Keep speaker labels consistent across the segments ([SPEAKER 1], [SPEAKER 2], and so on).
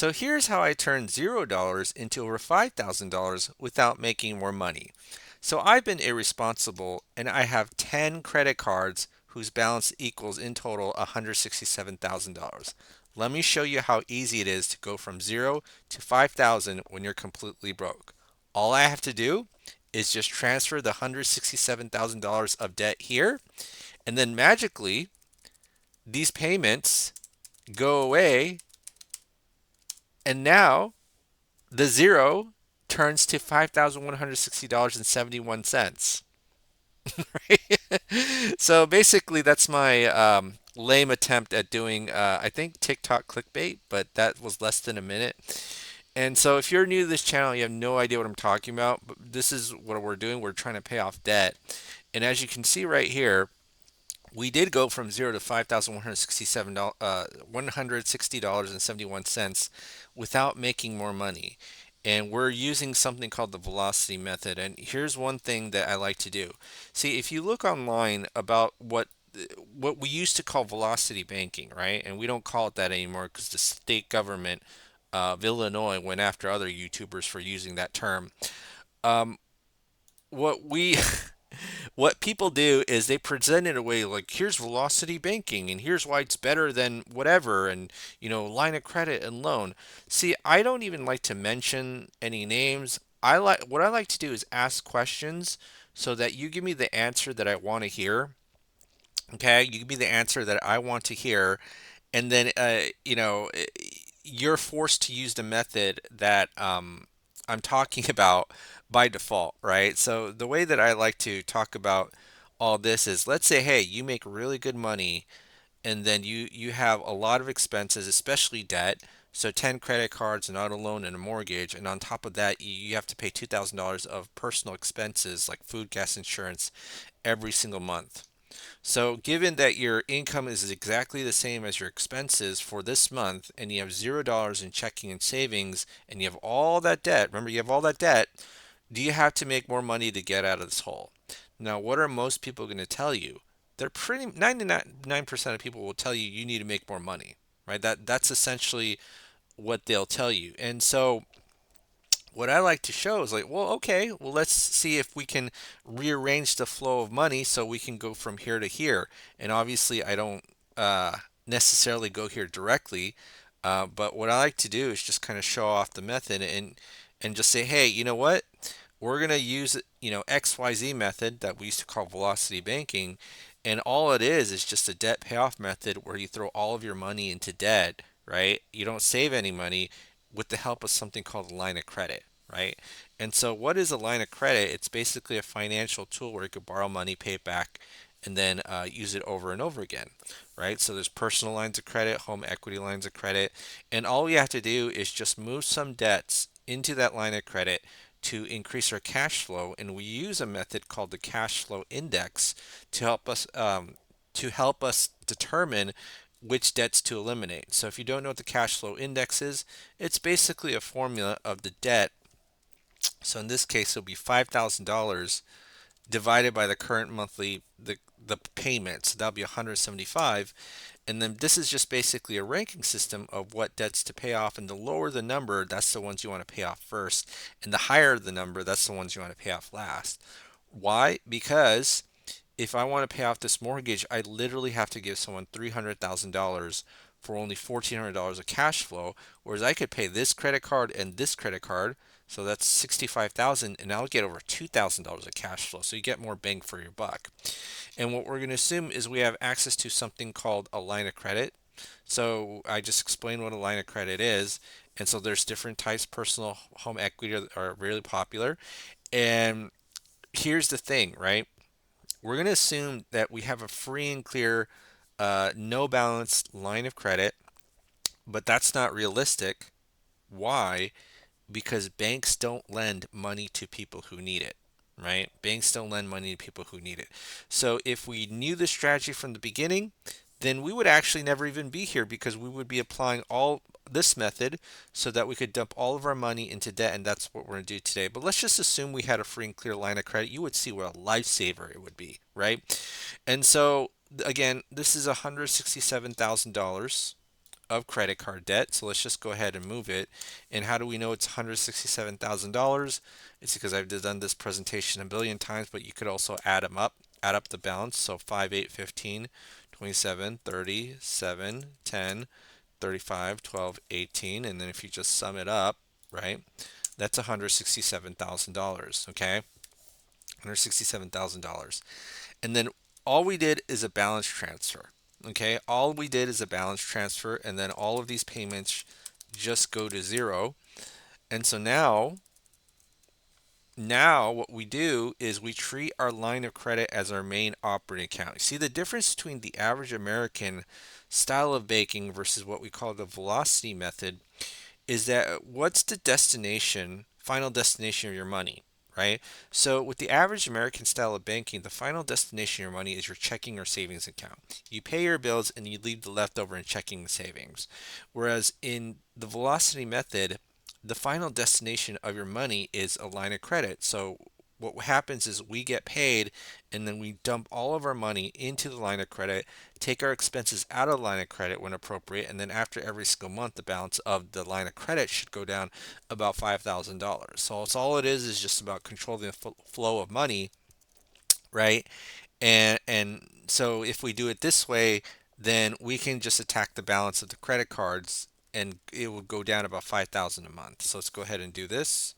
[SPEAKER 1] So here's how I turned $0 into over $5,000 without making more money. So I've been irresponsible and I have 10 credit cards whose balance equals in total $167,000. Let me show you how easy it is to go from 0 to 5,000 when you're completely broke. All I have to do is just transfer the $167,000 of debt here, and then magically these payments go away, and now the zero turns to $5,160.71. Right? So basically, that's my lame attempt at doing, I think, TikTok clickbait, but that was less than a minute. And so, if you're new to this channel, you have no idea what I'm talking about, but this is what we're doing. We're trying to pay off debt. And as you can see right here, we did go from 0 to $160.71 without making more money. And we're using something called the velocity method. And here's one thing that I like to do. See, if you look online about what we used to call velocity banking, right? And we don't call it that anymore because the state government of Illinois went after other YouTubers for using that term. Um, what we what people do is they present it away like, here's velocity banking and here's why it's better than whatever, and line of credit and loan. See, I don't even like to mention any names. I like to do is ask questions so that you give me the answer that I want to hear. Okay, you give me the answer that I want to hear, and then you're forced to use the method that I'm talking about by default, right? So the way that I like to talk about all this is, let's say, hey, you make really good money, and then you have a lot of expenses, especially debt. So 10 credit cards, an auto loan, and a mortgage, and on top of that, you have to pay $2,000 of personal expenses like food, gas, insurance every single month. So, given that your income is exactly the same as your expenses for this month, and you have $0 in checking and savings, and you have all that debt, remember you have all that debt, do you have to make more money to get out of this hole? Now, what are most people going to tell you? They're pretty 99% of people will tell you you need to make more money, right? That's essentially what they'll tell you. And so what I like to show is like, well, okay, well, let's see if we can rearrange the flow of money so we can go from here to here. And obviously, I don't necessarily go here directly, but what I like to do is just kind of show off the method and just say, hey, you know what? We're gonna use XYZ method that we used to call velocity banking, and all it is just a debt payoff method where you throw all of your money into debt, right? You don't save any money with the help of something called a line of credit, right? And so, what is a line of credit? It's basically a financial tool where you could borrow money, pay it back, and then use it over and over again, right? So there's personal lines of credit, home equity lines of credit, and all we have to do is just move some debts into that line of credit to increase our cash flow, and we use a method called the cash flow index to help us determine which debts to eliminate. So if you don't know what the cash flow index is, it's basically a formula of the debt. So in this case, it'll be $5,000 divided by the current monthly the payment. So that'll be 175. And then this is just basically a ranking system of what debts to pay off. And the lower the number, that's the ones you want to pay off first. And the higher the number, that's the ones you want to pay off last. Why? Because if I want to pay off this mortgage, I literally have to give someone $300,000 for only $1,400 of cash flow, whereas I could pay this credit card and this credit card, so that's 65,000, and I'll get over $2,000 of cash flow. So you get more bang for your buck. And what we're going to assume is we have access to something called a line of credit. So I just explained what a line of credit is, and so there's different types. Personal home equity are really popular, and here's the thing, right? We're going to assume that we have a free and clear, no balance line of credit, but that's not realistic. Why? Because banks don't lend money to people who need it, right? Banks don't lend money to people who need it. So if we knew the strategy from the beginning, then we would actually never even be here because we would be applying all this method so that we could dump all of our money into debt, and that's what we're going to do today. But let's just assume we had a free and clear line of credit. You would see what a lifesaver it would be, right? And so again, this is $167,000 of credit card debt. So let's just go ahead and move it. And how do we know it's $167,000? It's because I've done this presentation a billion times, but you could also add them up, add up the balance. So 5, 8, 15, 27, 30, 7, 10, 35, 12, 18. And then if you just sum it up, right, that's $167,000. Okay, $167,000. And then all we did is a balance transfer. Okay, all we did is a balance transfer, and then all of these payments just go to zero. And so now what we do is we treat our line of credit as our main operating account. You see the difference between the average American style of banking versus what we call the velocity method is that what's the destination, final destination of your money, right? So with the average American style of banking, the final destination of your money is your checking or savings account. You pay your bills and you leave the leftover in checking and savings. Whereas in the velocity method, the final destination of your money is a line of credit. So what happens is we get paid and then we dump all of our money into the line of credit, take our expenses out of the line of credit when appropriate, and then after every single month, the balance of the line of credit should go down about $5,000. So it's all it is just about controlling the flow of money, right? And so if we do it this way, then we can just attack the balance of the credit cards and it will go down about 5,000 a month. So let's go ahead and do this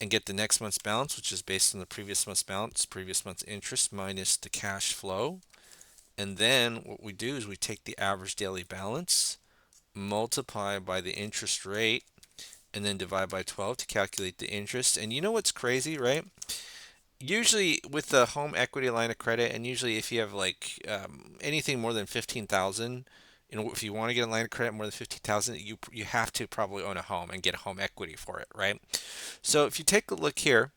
[SPEAKER 1] and get the next month's balance, which is based on the previous month's balance, previous month's interest minus the cash flow. And then what we do is we take the average daily balance, multiply by the interest rate, and then divide by 12 to calculate the interest. And you know what's crazy, right? Usually with the home equity line of credit, and usually if you have like anything more than 15,000, if you want to get a line of credit more than 15,000, you have to probably own a home and get a home equity for it, right? So if you take a look here,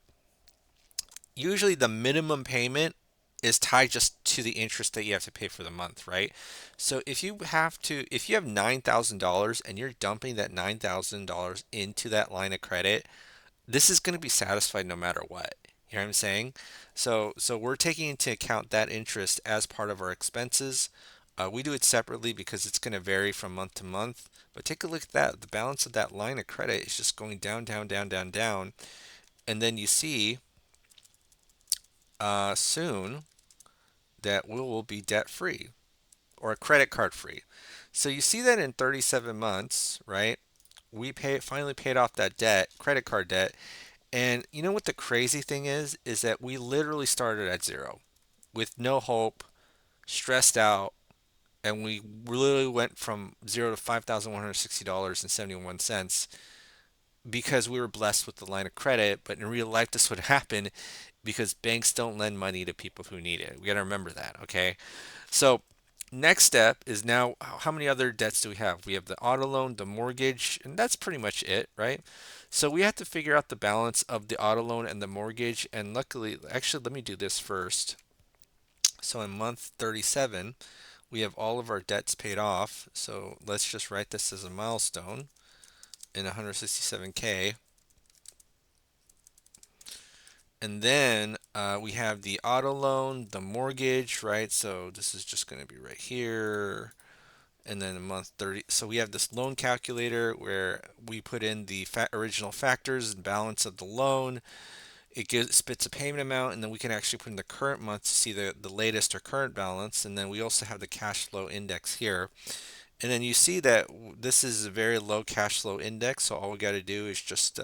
[SPEAKER 1] usually the minimum payment is tied just to the interest that you have to pay for the month, right? So if you have $9,000 and you're dumping that $9,000 into that line of credit, this is going to be satisfied no matter what. You know what I'm saying? So we're taking into account that interest as part of our expenses. We do it separately because it's going to vary from month to month. But take a look at that. The balance of that line of credit is just going down, down, down, down, down. And then you see soon that we will be debt free or credit card free. So you see that in 37 months, right? Finally paid off that debt, credit card debt. And you know what the crazy thing is that we literally started at zero with no hope, stressed out, and we literally went from zero to $5,160.71 because we were blessed with the line of credit. But in real life, this would happen because banks don't lend money to people who need it. We got to remember that, okay? So, next step is now how many other debts do we have? We have the auto loan, the mortgage, and that's pretty much it, right? So, we have to figure out the balance of the auto loan and the mortgage. And luckily, actually, let me do this first. So, in month 37, we have all of our debts paid off. So, let's just write this as a milestone in 167K. And then we have the auto loan, the mortgage, right? So this is just going to be right here. And then a month 30. So we have this loan calculator where we put in the original factors and balance of the loan. Spits a payment amount, and then we can actually put in the current month to see the latest or current balance. And then we also have the cash flow index here. And then you see that this is a very low cash flow index. So all we got to do is just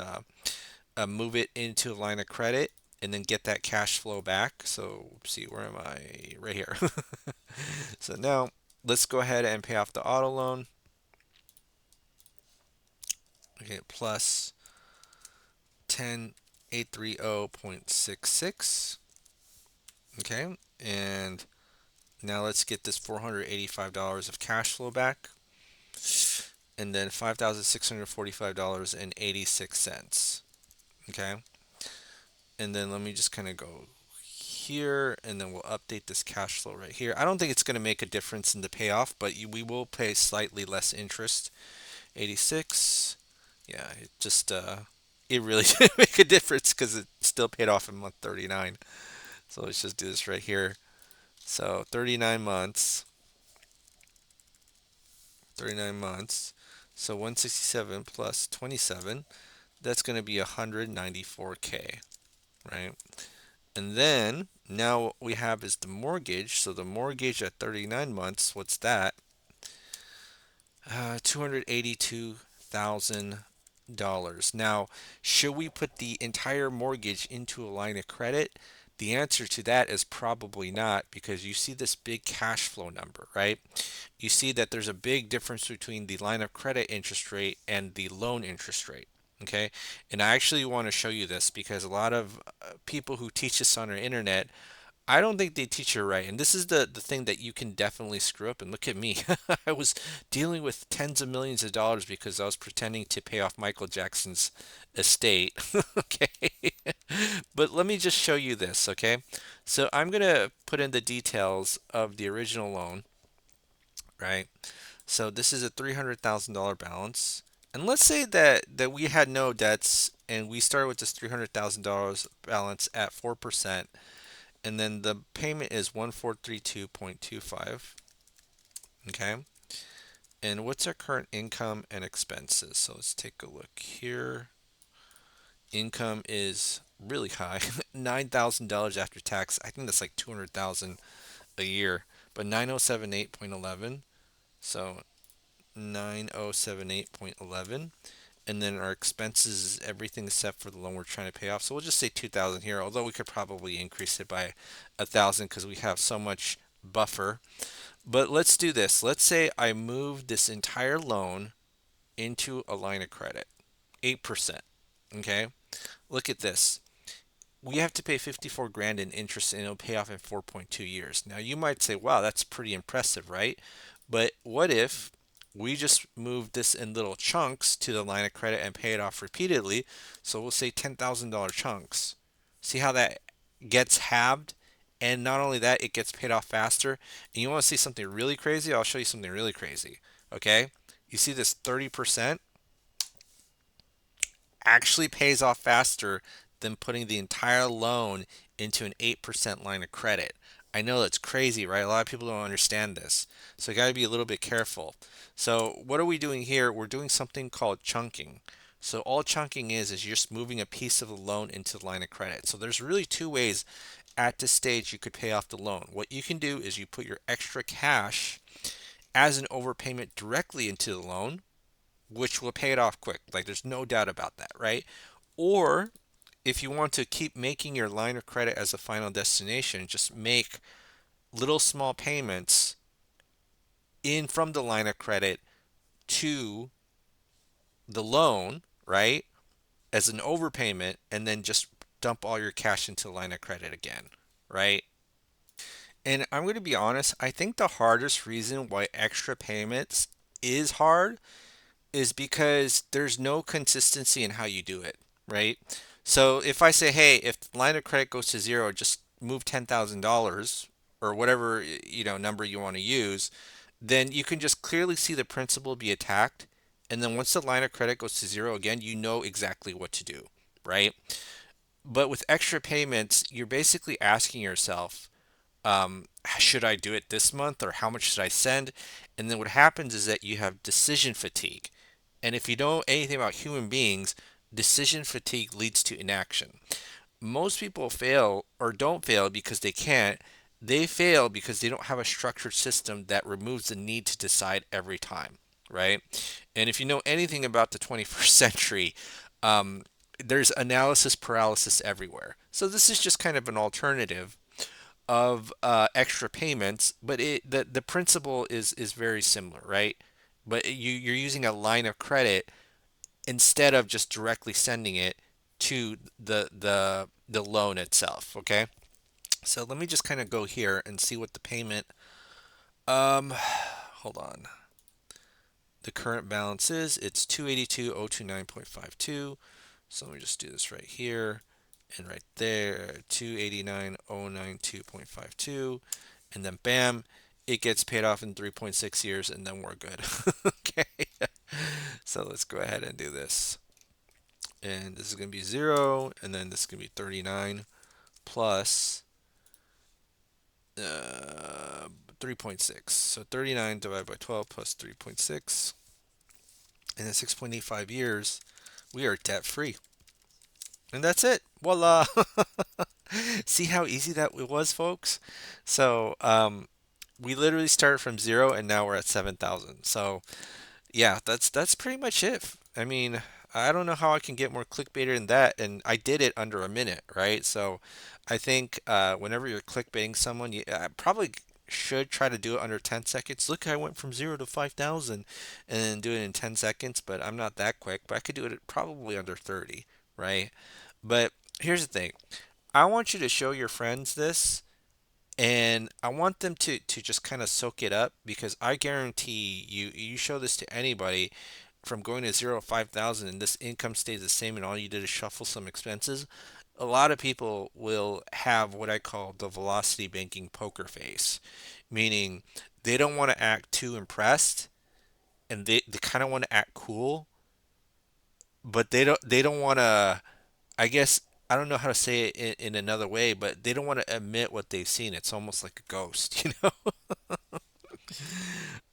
[SPEAKER 1] move it into a line of credit and then get that cash flow back. So, see, where am I? Right here. So now let's go ahead and pay off the auto loan. Okay, plus 10830.66. Okay, and now let's get this $485 of cash flow back. And then $5,645.86. Okay, and then let me just kind of go here and then we'll update this cash flow right here. I don't think it's going to make a difference in the payoff, but we will pay slightly less interest. 86. Yeah, it really didn't make a difference because it still paid off in month 39. So let's just do this right here. So 39 months. 39 months. So 167 plus 27, that's going to be 194K, right? And then now what we have is the mortgage. So the mortgage at 39 months, what's that? $282,000. Now, should we put the entire mortgage into a line of credit? The answer to that is probably not, because you see this big cash flow number, right? You see that there's a big difference between the line of credit interest rate and the loan interest rate. Okay. And I actually want to show you this because a lot of people who teach this on our internet, I don't think they teach you right. And this is the thing that you can definitely screw up. And look at me. I was dealing with tens of millions of dollars because I was pretending to pay off Michael Jackson's estate. Okay. But let me just show you this. Okay. So I'm going to put in the details of the original loan, right? So this is a $300,000 balance. And let's say that we had no debts and we started with this $300,000 balance at 4%, and then the payment is 1432.25. Okay. And what's our current income and expenses? So let's take a look here. Income is really high, $9,000 after tax. I think that's like 200,000 a year, but 9078.11. So 9078.11. And then our expenses is everything except for the loan we're trying to pay off. So we'll just say 2,000 here, although we could probably increase it by 1,000 because we have so much buffer. But let's do this. Let's say I move this entire loan into a line of credit, 8%. Okay. Look at this. We have to pay 54 grand in interest and it'll pay off in 4.2 years. Now you might say, wow, that's pretty impressive, right? But what if we just move this in little chunks to the line of credit and pay it off repeatedly? So we'll say $10,000 chunks. See how that gets halved? And not only that, it gets paid off faster. And you want to see something really crazy? I'll show you something really crazy. Okay? You see this 30%? Actually pays off faster than putting the entire loan into an 8% line of credit. I know that's crazy, right? A lot of people don't understand this. So you got to be a little bit careful. So what are we doing here? We're doing something called chunking. So all chunking is you're just moving a piece of the loan into the line of credit. So there's really two ways at this stage you could pay off the loan. What you can do is you put your extra cash as an overpayment directly into the loan, which will pay it off quick. Like there's no doubt about that, right? Or if you want to keep making your line of credit as a final destination, just make little small payments in from the line of credit to the loan, right? As an overpayment, and then just dump all your cash into the line of credit again, right? And I'm going to be honest, I think the hardest reason why extra payments is hard is because there's no consistency in how you do it, right? So if I say, hey, if the line of credit goes to zero, just move $10,000 or whatever number you want to use, then you can just clearly see the principal be attacked. And then once the line of credit goes to zero again, you know exactly what to do, right? But with extra payments, you're basically asking yourself, should I do it this month or how much should I send? And then what happens is that you have decision fatigue. And if you know anything about human beings, decision fatigue leads to inaction. Most people fail or don't fail because they can't. They fail because they don't have a structured system that removes the need to decide every time, right? And if you know anything about the 21st century, um, there's analysis paralysis everywhere. So this is just kind of an alternative of extra payments, but the principle is very similar, right? But you're using a line of credit instead of just directly sending it to the loan itself. Okay, so let me just kind of go here and see what the payment. Hold on. The current balance is it's 282,029.52. So let me just do this right here and right there, 289,092.52, and then bam, it gets paid off in 3.6 years, and then we're good. Okay, so let's go ahead and do this. And this is going to be 0, and then this is going to be 39 plus 3.6. So 39 divided by 12 plus 3.6. And in 6.85 years, we are debt free. And that's it. Voila. See how easy that it was, folks? So, we literally started from zero and now we're at 7,000. So, yeah, that's pretty much it. I mean, I don't know how I can get more clickbaited than that, and I did it under a minute, right? So, I think whenever you're clickbaiting someone, you probably should try to do it under 10 seconds. Look, I went from 0 to 5,000 and then do it in 10 seconds, but I'm not that quick, but I could do it probably under 30, right? But here's the thing. I want you to show your friends this and I want them to just kind of soak it up because I guarantee you show this to anybody from going to 0 to 5,000 and this income stays the same and all you did is shuffle some expenses. A lot of people will have what I call the velocity banking poker face, meaning they don't want to act too impressed and they kind of want to act cool, but they don't want to, I guess, I don't know how to say it in another way, but they don't want to admit what they've seen. It's almost like a ghost, you know?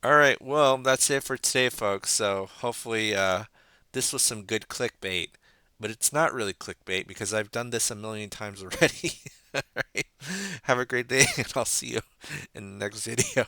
[SPEAKER 1] All right, well, that's it for today, folks. So hopefully this was some good clickbait, but it's not really clickbait because I've done this a million times already. All right, have a great day, and I'll see you in the next video.